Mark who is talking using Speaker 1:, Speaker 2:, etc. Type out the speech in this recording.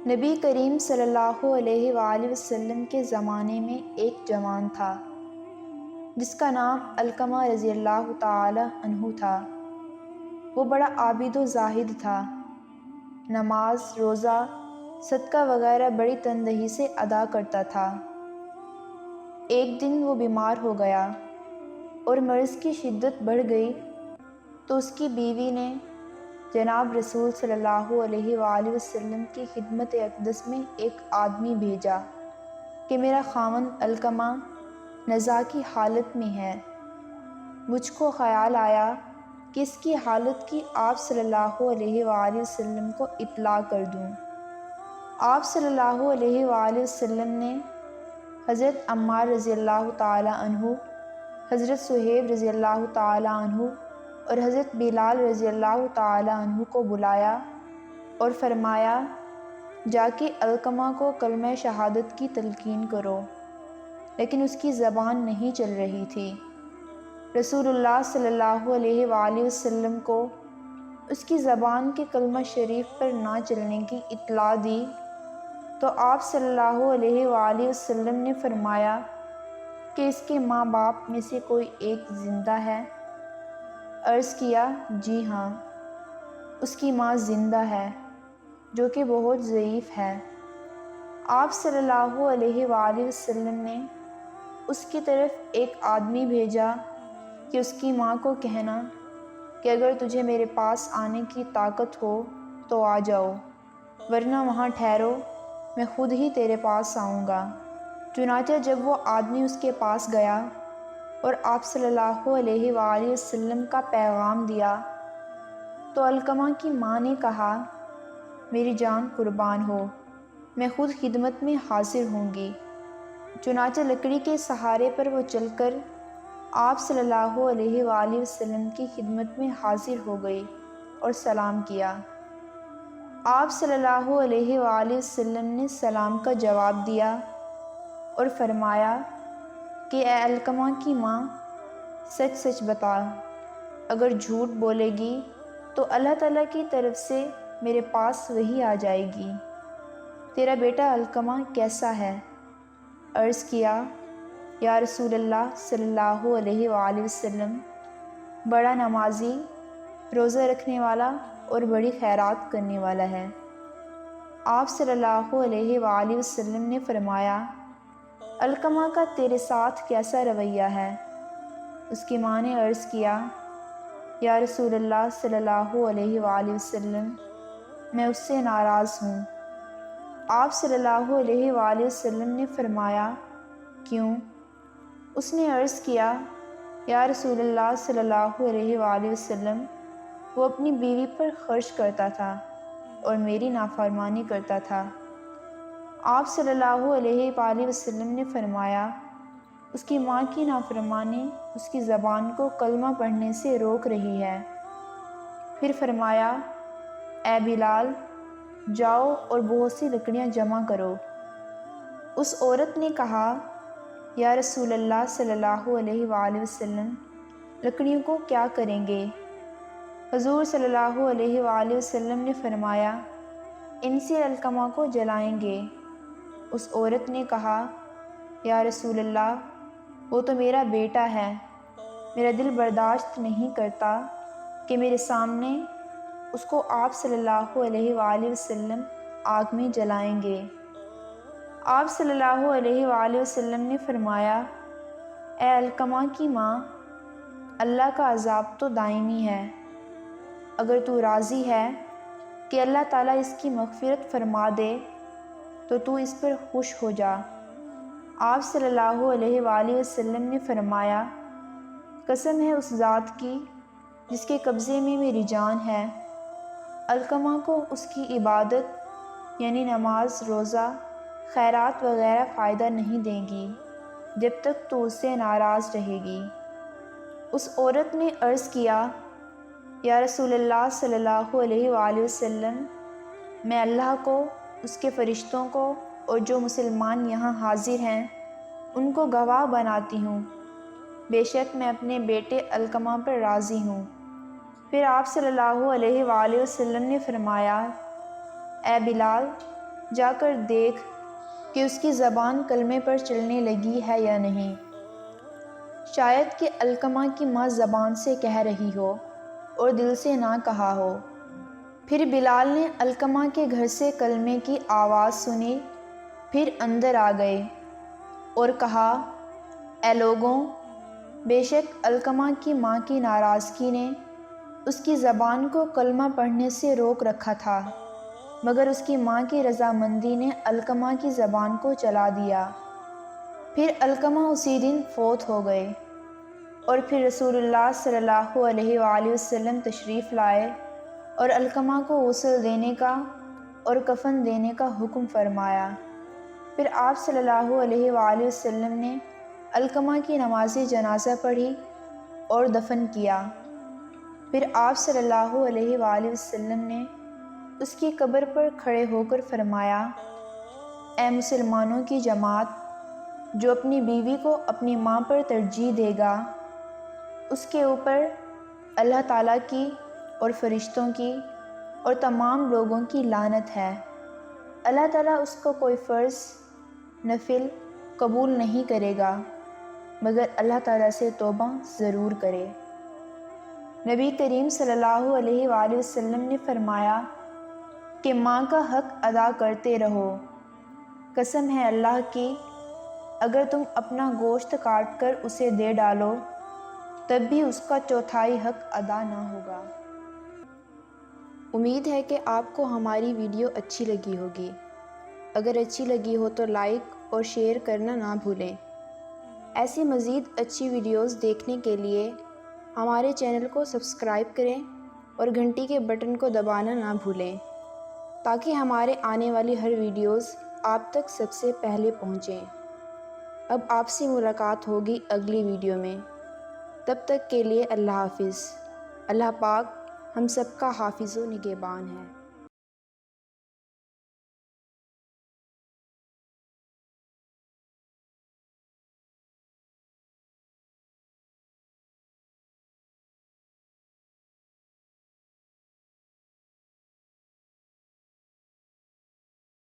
Speaker 1: نبی کریم صلی اللہ علیہ وآلہ وسلم کے زمانے میں ایک جوان تھا جس کا نام علقمہ رضی اللہ تعالی عنہ تھا۔ وہ بڑا عابد و زاہد تھا، نماز، روزہ، صدقہ وغیرہ بڑی تندہی سے ادا کرتا تھا۔ ایک دن وہ بیمار ہو گیا اور مرض کی شدت بڑھ گئی تو اس کی بیوی نے جناب رسول صلی اللہ علیہ وآلہ وسلم کی خدمت اقدس میں ایک آدمی بھیجا کہ میرا خاوند علقمہ نزا کی حالت میں ہے۔ مجھ کو خیال آیا کہ اس کی حالت کی آپ صلی اللہ علیہ وآلہ وسلم کو اطلاع کر دوں۔ آپ صلی اللہ علیہ وآلہ وسلم نے حضرت عمار رضی اللہ تعالی عنہ، حضرت صہیب رضی اللہ تعالی عنہ اور حضرت بلال رضی اللہ تعالی عنہ کو بلایا اور فرمایا، جا کے علقمہ کو کلمہ شہادت کی تلقین کرو، لیکن اس کی زبان نہیں چل رہی تھی۔ رسول اللہ صلی اللہ علیہ وآلہ وسلم کو اس کی زبان کے کلمہ شریف پر نہ چلنے کی اطلاع دی تو آپ صلی اللہ علیہ وآلہ وسلم نے فرمایا کہ اس کے ماں باپ میں سے کوئی ایک زندہ ہے؟ عرض کیا، جی ہاں، اس کی ماں زندہ ہے جو کہ بہت ضعیف ہے۔ آپ صلی اللہ علیہ وآلہ وسلم نے اس کی طرف ایک آدمی بھیجا کہ اس کی ماں کو کہنا کہ اگر تجھے میرے پاس آنے کی طاقت ہو تو آ جاؤ، ورنہ وہاں ٹھہرو، میں خود ہی تیرے پاس آؤں گا۔ چنانچہ جب وہ آدمی اس کے پاس گیا اور آپ صلی اللہ علیہ وآلہ وسلم کا پیغام دیا تو علقمہ کی ماں نے کہا، میری جان قربان ہو، میں خود خدمت میں حاضر ہوں گی۔ چنانچہ لکڑی کے سہارے پر وہ چل کر آپ صلی اللہ علیہ وآلہ وسلم کی خدمت میں حاضر ہو گئی اور سلام کیا۔ آپ صلی اللہ علیہ وآلہ وسلم نے سلام کا جواب دیا اور فرمایا کہ اے علقمہ کی ماں، سچ سچ بتا، اگر جھوٹ بولے گی تو اللہ تعالیٰ کی طرف سے میرے پاس وحی آ جائے گی۔ تیرا بیٹا علقمہ کیسا ہے؟ عرض کیا، یا رسول اللہ صلی اللہ علیہ وآلہ وسلم، بڑا نمازی، روزہ رکھنے والا اور بڑی خیرات کرنے والا ہے۔ آپ صلی اللہ علیہ وآلہ وسلم نے فرمایا، علقمہ کا تیرے ساتھ کیسا رویہ ہے؟ اس کی ماں نے عرض کیا، یا رسول اللہ صلی اللہ علیہ وآلہ وسلم، میں اس سے ناراض ہوں۔ آپ صلی اللہ علیہ وآلہ وسلم نے فرمایا، کیوں؟ اس نے عرض کیا، یا رسول اللہ صلی اللہ علیہ وآلہ وسلم، وہ اپنی بیوی پر خرچ کرتا تھا اور میری نافرمانی کرتا تھا۔ آپ صلی اللہ علیہ وآلہ وسلم نے فرمایا، اس کی ماں کی نافرمانی اس کی زبان کو کلمہ پڑھنے سے روک رہی ہے۔ پھر فرمایا، اے بلال، جاؤ اور بہت سی لکڑیاں جمع کرو۔ اس عورت نے کہا، یا رسول اللہ صلی اللہ علیہ وآلہ وسلم، لکڑیوں کو کیا کریں گے؟ حضور صلی اللہ علیہ وآلہ وسلم نے فرمایا، ان سے علقمہ کو جلائیں گے۔ اس عورت نے کہا، یا رسول اللہ، وہ تو میرا بیٹا ہے، میرا دل برداشت نہیں کرتا کہ میرے سامنے اس کو آپ صلی اللہ علیہ وآلہ وسلم آگ میں جلائیں گے۔ آپ صلی اللہ علیہ وآلہ وسلم نے فرمایا، اے علقمہ کی ماں، اللہ کا عذاب تو دائمی ہے، اگر تو راضی ہے کہ اللہ تعالیٰ اس کی مغفرت فرما دے تو تو اس پر خوش ہو جا۔ آپ صلی اللہ علیہ وآلہ وسلم نے فرمایا، قسم ہے اس ذات کی جس کے قبضے میں میری جان ہے، علقمہ کو اس کی عبادت یعنی نماز، روزہ، خیرات وغیرہ فائدہ نہیں دیں گی جب تک تو اس سے ناراض رہے گی۔ اس عورت نے عرض کیا، یا رسول اللہ صلی اللہ علیہ وآلہ وسلم، میں اللہ کو، اس کے فرشتوں کو اور جو مسلمان یہاں حاضر ہیں ان کو گواہ بناتی ہوں، بے شک میں اپنے بیٹے علقمہ پر راضی ہوں۔ پھر آپ صلی اللہ علیہ وآلہ وسلم نے فرمایا، اے بلال، جا کر دیکھ کہ اس کی زبان کلمے پر چلنے لگی ہے یا نہیں، شاید کہ علقمہ کی ماں زبان سے کہہ رہی ہو اور دل سے نہ کہا ہو۔ پھر بلال نے علقمہ کے گھر سے کلمے کی آواز سنی، پھر اندر آ گئے اور کہا، اے لوگوں، بے شک علقمہ کی ماں کی ناراضگی نے اس کی زبان کو کلمہ پڑھنے سے روک رکھا تھا، مگر اس کی ماں کی رضامندی نے علقمہ کی زبان کو چلا دیا۔ پھر علقمہ اسی دن فوت ہو گئے، اور پھر رسول اللہ صلی اللہ علیہ وآلہ وسلم تشریف لائے اور علقمہ کو غسل دینے کا اور کفن دینے کا حکم فرمایا۔ پھر آپ صلی اللہ علیہ وآلہ وسلم نے علقمہ کی نماز جنازہ پڑھی اور دفن کیا۔ پھر آپ صلی اللہ علیہ وآلہ وسلم نے اس کی قبر پر کھڑے ہو کر فرمایا، اے مسلمانوں کی جماعت، جو اپنی بیوی کو اپنی ماں پر ترجیح دے گا، اس کے اوپر اللہ تعالیٰ کی اور فرشتوں کی اور تمام لوگوں کی لعنت ہے۔ اللہ تعالیٰ اس کو کوئی فرض نفل قبول نہیں کرے گا، مگر اللہ تعالیٰ سے توبہ ضرور کرے۔ نبی کریم صلی اللہ علیہ وآلہ وسلم نے فرمایا کہ ماں کا حق ادا کرتے رہو۔ قسم ہے اللہ کی، اگر تم اپنا گوشت کاٹ کر اسے دے ڈالو تب بھی اس کا چوتھائی حق ادا نہ ہوگا۔ امید ہے کہ آپ کو ہماری ویڈیو اچھی لگی ہوگی۔ اگر اچھی لگی ہو تو لائک اور شیئر کرنا نہ بھولیں۔ ایسی مزید اچھی ویڈیوز دیکھنے کے لیے ہمارے چینل کو سبسکرائب کریں اور گھنٹی کے بٹن کو دبانا نہ بھولیں تاکہ ہمارے آنے والی ہر ویڈیوز آپ تک سب سے پہلے پہنچیں۔ اب آپ سے ملاقات ہوگی اگلی ویڈیو میں، تب تک کے لیے اللہ حافظ۔ اللہ پاک ہم سب کا حافظ و نگہبان ہے۔